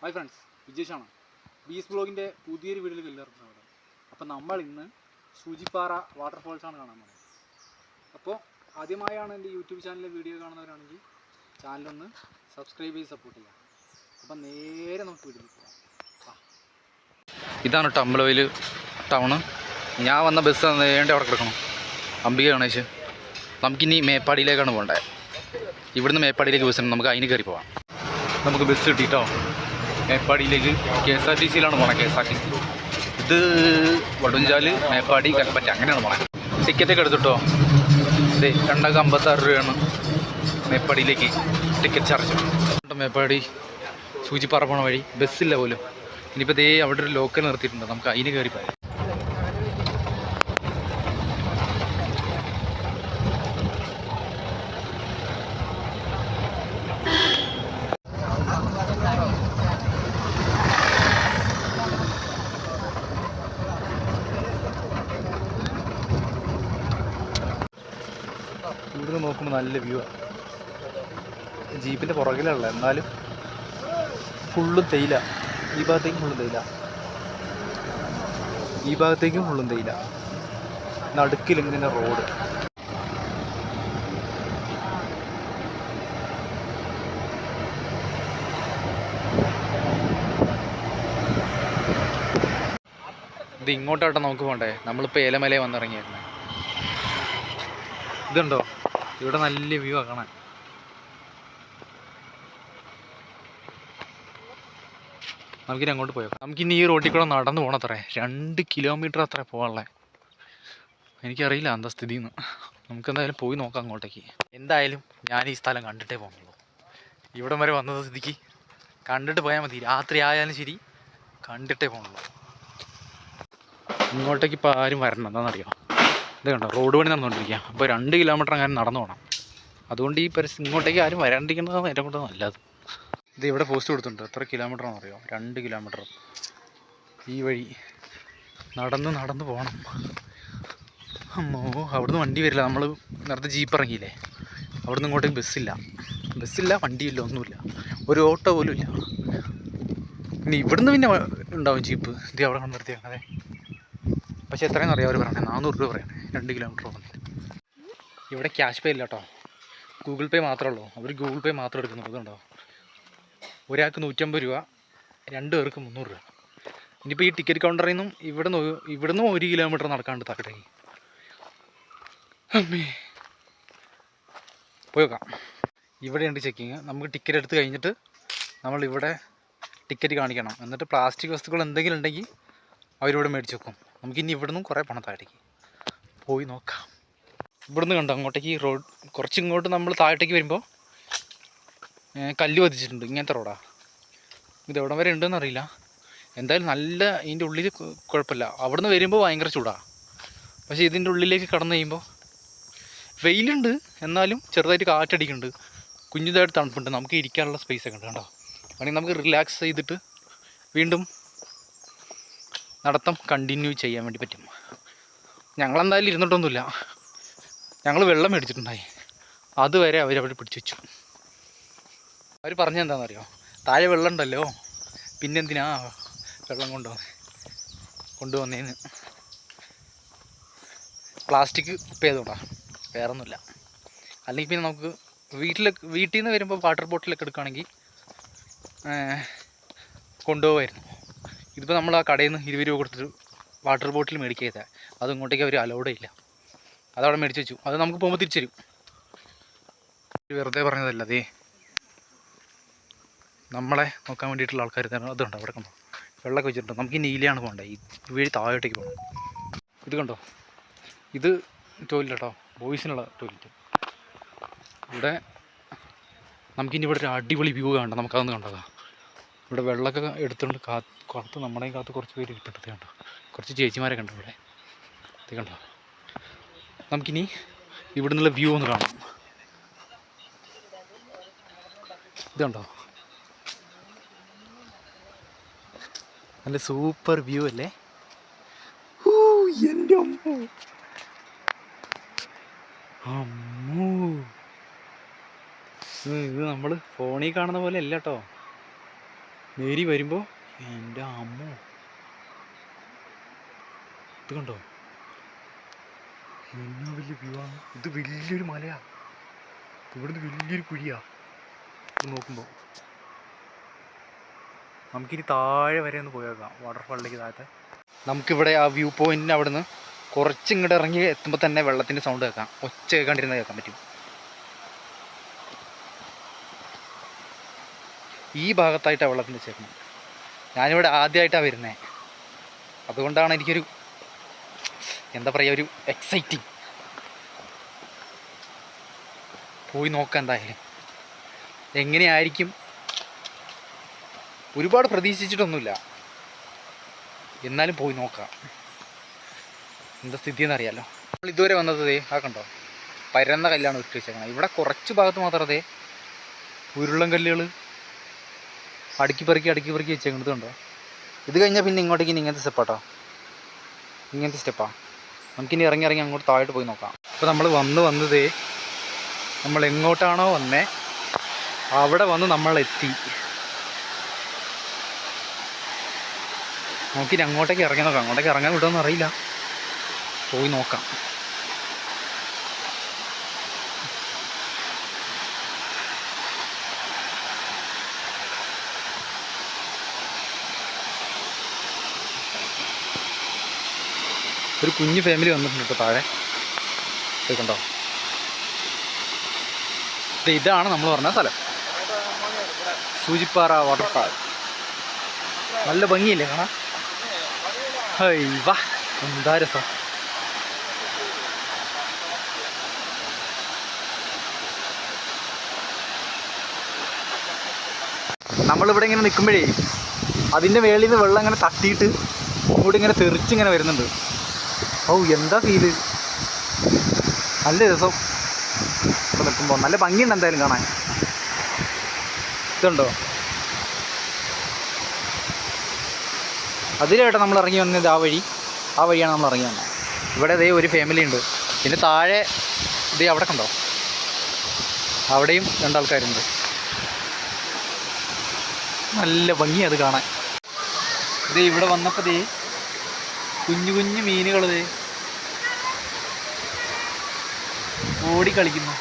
Hi friends, വിജേഷാണ്. ബീസ് ബ്ലോഗിൻ്റെ പുതിയൊരു വീഡിയോയിൽ എല്ലാവർക്കും സ്വാഗതം. അപ്പോൾ നമ്മൾ ഇന്ന് സൂചിപ്പാറ വാട്ടർഫോൾസാണ് കാണാൻ പോകുന്നത്. അപ്പോൾ ആദ്യമായാണ് എൻ്റെ യൂട്യൂബ് ചാനലിലെ വീഡിയോ കാണുന്നവരാണെങ്കിൽ ചാനലൊന്ന് സബ്സ്ക്രൈബ് ചെയ്ത് സപ്പോർട്ട് ചെയ്യാം. അപ്പം നേരെ നമുക്ക് വീഡിയോയിൽ പോകാം. ഇതാണ് കേട്ടോ അമ്പലവയൽ ടൗണ്. ഞാൻ വന്ന ബസ് നേരെ അവിടെ കിടക്കണം. അംബിക ഗണേശ്. നമുക്കിനി മേപ്പാടിയിലേക്കാണ് പോകേണ്ടത്. ഇവിടുന്ന് മേപ്പാടിയിലേക്ക് ബസ് ഉണ്ട്, നമുക്ക് അതിന് കയറി പോകാം. നമുക്ക് ബസ് കിട്ടിയിട്ടോ. മേപ്പാടിയിലേക്ക് KSRTC പോകണം. KSRTC ഇത് വടുഞ്ചാൽ, മേപ്പാടി, കൽപ്പറ്റ അങ്ങനെയാണ് പോകണം. ടിക്കറ്റൊക്കെ എടുത്തിട്ടോ. ഇത് 256 രൂപയാണ് മേപ്പാടിയിലേക്ക് ടിക്കറ്റ് ചാർജ്. മേപ്പാടി സൂചിപ്പാറ പോണ വഴി ബസ്സില്ല പോലും. ഇനിയിപ്പോൾ ദേ അവിടെ ഒരു ലോക്കൽ നിർത്തിയിട്ടുണ്ട്, നമുക്ക് അതിന് കയറി പോകാം. ഇവിടുന്ന് നോക്കുമ്പോൾ നല്ല വ്യൂ ആണ്. ജീപ്പിൻ്റെ പുറകിലുള്ള, എന്നാലും ഫുള്ളും തേയില. ഈ ഭാഗത്തേക്കും ഫുള്ളും തേയില, ഈ ഭാഗത്തേക്കും ഫുള്ളും തേയില. നടുക്കിലിങ്ങനെ റോഡ്. ഇത് ഇങ്ങോട്ടാട്ടോ നമുക്ക് പോകണ്ടേ. നമ്മളിപ്പോൾ ഏലമലയെ വന്നിറങ്ങിയായിരുന്നു. ഇതുണ്ടോ, ഇവിടെ നല്ല വ്യൂ ആ കാണാൻ. നമുക്കിനി അങ്ങോട്ട് പോയോ. നമുക്കിനി ഈ റോട്ടിൽ കൂടെ നടന്നു പോകണത്രേ. 2 കിലോമീറ്റർ അത്ര പോകാനുള്ളത്. എനിക്കറിയില്ല എന്താ സ്ഥിതിന്ന്. നമുക്കെന്തായാലും പോയി നോക്കാം അങ്ങോട്ടേക്ക്. എന്തായാലും ഞാൻ ഈ സ്ഥലം കണ്ടിട്ടേ പോകുന്നുള്ളൂ. ഇവിടം വരെ വന്നത് സ്ഥിതിക്ക് കണ്ടിട്ട് പോയാൽ മതി. രാത്രി ആയാലും ശരി കണ്ടിട്ടേ പോകുന്നുള്ളൂ. ഇങ്ങോട്ടേക്ക് ഇപ്പോൾ ആരും വരണം. എന്താണെന്നറിയാം, ഇത് കണ്ടോ, റോഡ് പണി നടന്നുകൊണ്ടിരിക്കുക. അപ്പോൾ 2 കിലോമീറ്റർ അങ്ങനെ നടന്നു പോകണം. അതുകൊണ്ട് ഈ ഇങ്ങോട്ടേക്ക് ആരും വരാണ്ടിരിക്കുന്നതാണ് ഏറ്റവും കൂടുതൽ നല്ലത്. ഇത് ഇവിടെ പോസ്റ്റ് കൊടുത്തിട്ടുണ്ട്. എത്ര കിലോമീറ്ററാണെന്ന് അറിയോ? 2 കിലോമീറ്റർ. ഈ വഴി നടന്ന് പോകണം. അമ്മോ, അവിടുന്ന് വണ്ടി വരില്ല. നമ്മൾ നേരത്തെ ജീപ്പ് ഇറങ്ങിയില്ലേ, അവിടുന്ന് ഇങ്ങോട്ടേക്ക് ബസ്സില്ല, വണ്ടിയില്ല, ഒന്നുമില്ല, ഒരു ഓട്ടോ പോലും ഇല്ല. ഇനി ഇവിടുന്ന് പിന്നെ ഉണ്ടാവും ജീപ്പ്. ഇത് അവിടെ കൊണ്ട് നിർത്തിയാൽ അതെ. പക്ഷേ എത്രയെന്ന് അറിയാം അവർ പറയണേ, 400 രൂപ പറയണേ 2 കിലോമീറ്റർ പോകുന്നത്. ഇവിടെ ക്യാഷ് പേ ഇല്ല കേട്ടോ, ഗൂഗിൾ പേ മാത്രമേ ഉള്ളൂ. അവർ ഗൂഗിൾ പേ മാത്രം എടുക്കുന്നു. അതുകൊണ്ടോ, ഒരാൾക്ക് 150 രൂപ, 2 പേർക്ക് 300 രൂപ. ഇനിയിപ്പോൾ ഈ ടിക്കറ്റ് കൗണ്ടറിൽ നിന്നും ഇവിടുന്ന് 1 കിലോമീറ്റർ നടക്കാണ്ട് താഴത്തേക്ക്. അമ്മേ, പോയി നോക്കാം. ഇവിടെയുണ്ട് ചെക്കിങ്. നമുക്ക് ടിക്കറ്റ് എടുത്ത് കഴിഞ്ഞിട്ട് നമ്മളിവിടെ ടിക്കറ്റ് കാണിക്കണം. എന്നിട്ട് പ്ലാസ്റ്റിക് വസ്തുക്കൾ എന്തെങ്കിലും ഉണ്ടെങ്കിൽ അവരിവിടെ മേടിച്ച് വെക്കും. നമുക്കിനി ഇവിടുന്ന് കുറേ പണം താഴത്തേക്ക് പോയി നോക്കാം. ഇവിടുന്ന് കണ്ടോ അങ്ങോട്ടേക്ക് ഈ റോഡ്, കുറച്ചിങ്ങോട്ട് നമ്മൾ താഴത്തേക്ക് വരുമ്പോൾ കല്ല് പതിച്ചിട്ടുണ്ട്. ഇങ്ങനത്തെ റോഡാണ്. ഇത് എവിടം വരെ ഉണ്ടെന്ന് അറിയില്ല. എന്തായാലും നല്ല ഇതിൻ്റെ ഉള്ളിൽ കുഴപ്പമില്ല. അവിടുന്ന് വരുമ്പോൾ ഭയങ്കര ചൂടാണ്. പക്ഷേ ഇതിൻ്റെ ഉള്ളിലേക്ക് കടന്നു കഴിയുമ്പോൾ വെയിലുണ്ട്, എന്നാലും ചെറുതായിട്ട് കാറ്റടിക്കുന്നുണ്ട്. കുഞ്ഞിതായിട്ട് തണുപ്പുണ്ട്. നമുക്ക് ഇരിക്കാനുള്ള സ്പേസൊക്കെ ഉണ്ട് കേട്ടോ. വേണമെങ്കിൽ നമുക്ക് റിലാക്സ് ചെയ്തിട്ട് വീണ്ടും നടത്തം കണ്ടിന്യൂ ചെയ്യാൻ വേണ്ടി പറ്റും. ഞങ്ങളെന്തായാലും ഇരുന്നിട്ടൊന്നുമില്ല. ഞങ്ങൾ വെള്ളം മേടിച്ചിട്ടുണ്ടായി. അതുവരെ അവരവിടെ പിടിച്ചു വെച്ചു. അവർ പറഞ്ഞെന്താണെന്നറിയോ, താഴെ വെള്ളം ഉണ്ടല്ലോ, പിന്നെന്തിനാ വെള്ളം കൊണ്ടുവന്നേന്ന്. പ്ലാസ്റ്റിക് കുപ്പി ചെയ്തുകൊണ്ടാണ്, വേറെ ഒന്നുമില്ല. അല്ലെങ്കിൽ പിന്നെ നമുക്ക് വീട്ടിൽ നിന്ന് വരുമ്പോൾ വാട്ടർ ബോട്ടിലൊക്കെ എടുക്കുകയാണെങ്കിൽ കൊണ്ടുപോകുമായിരുന്നു. ഇതിപ്പോൾ നമ്മൾ ആ കടയിൽ നിന്ന് 20 രൂപ കൊടുത്തിട്ട് വാട്ടർ ബോട്ടിൽ മേടിക്കുക ചെയ്താൽ അത് ഇങ്ങോട്ടേക്ക് അവർ അലൗഡേ ഇല്ല. അതവിടെ മേടിച്ച് വെച്ചു. അത് നമുക്ക് പോകുമ്പോൾ തിരിച്ചു തരും. വെറുതെ പറഞ്ഞതല്ല. അതേ നമ്മളെ നോക്കാൻ വേണ്ടിയിട്ടുള്ള ആൾക്കാർ അതുണ്ടോ, അവിടെ കണ്ടോ വെള്ളമൊക്കെ വെച്ചിട്ടുണ്ട്. നമുക്ക് ഈ നീലയാണ് പോകേണ്ടത്. ഈ വഴി താഴോട്ടേക്ക് പോകണം. ഇത് കണ്ടോ, ഇത് ടോയ്ലറ്റ് കേട്ടോ, ബോയ്സിനുള്ള ടോയ്ലറ്റ്. ഇവിടെ നമുക്കിനി ഇവിടെ ഒരു അടിപൊളി വ്യൂ കാണണം. നമുക്കതൊന്ന് കണ്ടതാണ്. ഇവിടെ വെള്ളമൊക്കെ എടുത്തുകൊണ്ട് കാത്ത് നമ്മളെയും കാത്ത് കുറച്ച് പേര് ഇരിപ്പുണ്ട്. കണ്ടോ, കുറച്ച് ചേച്ചിമാരൊക്കെ ഉണ്ട് ഇവിടെ. ഇത് കണ്ടോ, നമുക്കിനി ഇവിടെ നിന്നുള്ള വ്യൂ ഒന്ന് കാണാം. ഇത് കണ്ടോ, നല്ല സൂപ്പർ വ്യൂ അല്ലേ. എൻ്റെ അമ്മോ, ഇത് നമ്മൾ ഫോണിൽ കാണുന്ന പോലെ അല്ല കേട്ടോ. നേരി വരുമ്പോൾ എൻ്റെ അമ്മോ, ഇത് കണ്ടോ എന്നാ വലിയ വ്യൂ ആണ്. ഇത് വലിയൊരു മലയാണ്, ഇവിടുന്ന് വലിയൊരു കുഴിയാണ്. ഇത് നോക്കുമ്പോൾ നമുക്കിനി താഴെ വരെ ഒന്ന് പോയേക്കാം, വാട്ടർഫാളിലേക്ക് താഴത്തെ. നമുക്കിവിടെ ആ വ്യൂ പോയിൻറ്റിന് അവിടുന്ന് കുറച്ചിങ്ങോട്ട് ഇറങ്ങി എത്തുമ്പോൾ തന്നെ വെള്ളത്തിൻ്റെ സൗണ്ട് കേൾക്കാം. ഒച്ച കേൾക്കാണ്ടിരുന്ന് കേൾക്കാൻ പറ്റും. ഈ ഭാഗത്തായിട്ടാണ് വെള്ളത്തിൻ്റെ ചേർന്നത്. ഞാനിവിടെ ആദ്യമായിട്ടാണ് വരുന്നത്, അതുകൊണ്ടാണ് എനിക്കൊരു എന്താ പറയുക, ഒരു എക്സൈറ്റിങ്. പോയി നോക്കാം എന്തായാലും എങ്ങനെയായിരിക്കും. ഒരുപാട് പ്രതീക്ഷിച്ചിട്ടൊന്നുമില്ല, എന്നാലും പോയി നോക്കാം എന്താ സ്ഥിതിയെന്ന് അറിയാമല്ലോ. നമ്മൾ ഇതുവരെ വന്നത് ആ കണ്ടോ, പരന്ന കല്ലാണ് ഇട്ട് വെച്ചേക്കണം. ഇവിടെ കുറച്ച് ഭാഗത്ത് മാത്രമേ ഉരുളൻ കല്ലുകൾ അടുക്കി പെറുക്കി വെച്ചേക്കുന്നത് കണ്ടോ. ഇത് കഴിഞ്ഞാൽ പിന്നെ ഇങ്ങോട്ടേക്ക് ഇങ്ങനത്തെ സ്റ്റെപ്പാട്ടോ, ഇങ്ങനത്തെ സ്റ്റെപ്പാണ്. നമുക്കിനി ഇറങ്ങി അങ്ങോട്ട് താഴോട്ട് പോയി നോക്കാം. അപ്പോൾ നമ്മൾ വന്നത് നമ്മൾ എങ്ങോട്ടാണോ വന്നേ അവിടെ വന്ന് നമ്മളെത്തി. നമുക്കിനി അങ്ങോട്ടേക്ക് ഇറങ്ങി നോക്കാം. അങ്ങോട്ടേക്ക് ഇറങ്ങാൻ വിടുമെന്ന് അറിയില്ല, പോയി നോക്കാം. ഒരു കുഞ്ഞു ഫാമിലി വന്നിട്ടുണ്ട് കേട്ടോ താഴെ, കണ്ടോ. ഇതാണ് നമ്മൾ പറഞ്ഞ സ്ഥലം, സൂചിപ്പാറ വാട്ടർഫാൾ. നല്ല ഭംഗിയില്ലേ കാണാൻ? ഹൈ വാ, എന്താ രസം. നമ്മളിവിടെ ഇങ്ങനെ നിൽക്കുമ്പോഴേ അതിൻ്റെ മേളിൽ നിന്ന് വെള്ളം ഇങ്ങനെ തട്ടിയിട്ട് ഇങ്ങോട്ട് ഇങ്ങനെ തെറിച്ചിങ്ങനെ വരുന്നുണ്ട്. ഓ എന്താ ഫീല്, നല്ല രസം. ഇപ്പോൾ നിൽക്കുമ്പോൾ നല്ല ഭംഗിയുണ്ട് എന്തായാലും കാണാൻ. ഇതുണ്ടോ, അതിലേട്ടാ നമ്മൾ ഇറങ്ങി വന്നത്. ആ വഴിയാണ് നമ്മൾ ഇറങ്ങി വന്നത്. ഇവിടെ ദേ ഒരു ഫാമിലി ഉണ്ട്. പിന്നെ താഴെ ദേ അവിടെ കണ്ടോ, അവിടെയും രണ്ടാൾക്കാരുണ്ട്. നല്ല ഭംഗിയാണ് അത് കാണാൻ. ദേ ഇവിടെ വന്നപ്പോൾ ദേ കുഞ്ഞു കുഞ്ഞു മീനുകൾ ദേ ഓടിക്കളിക്കുന്നു.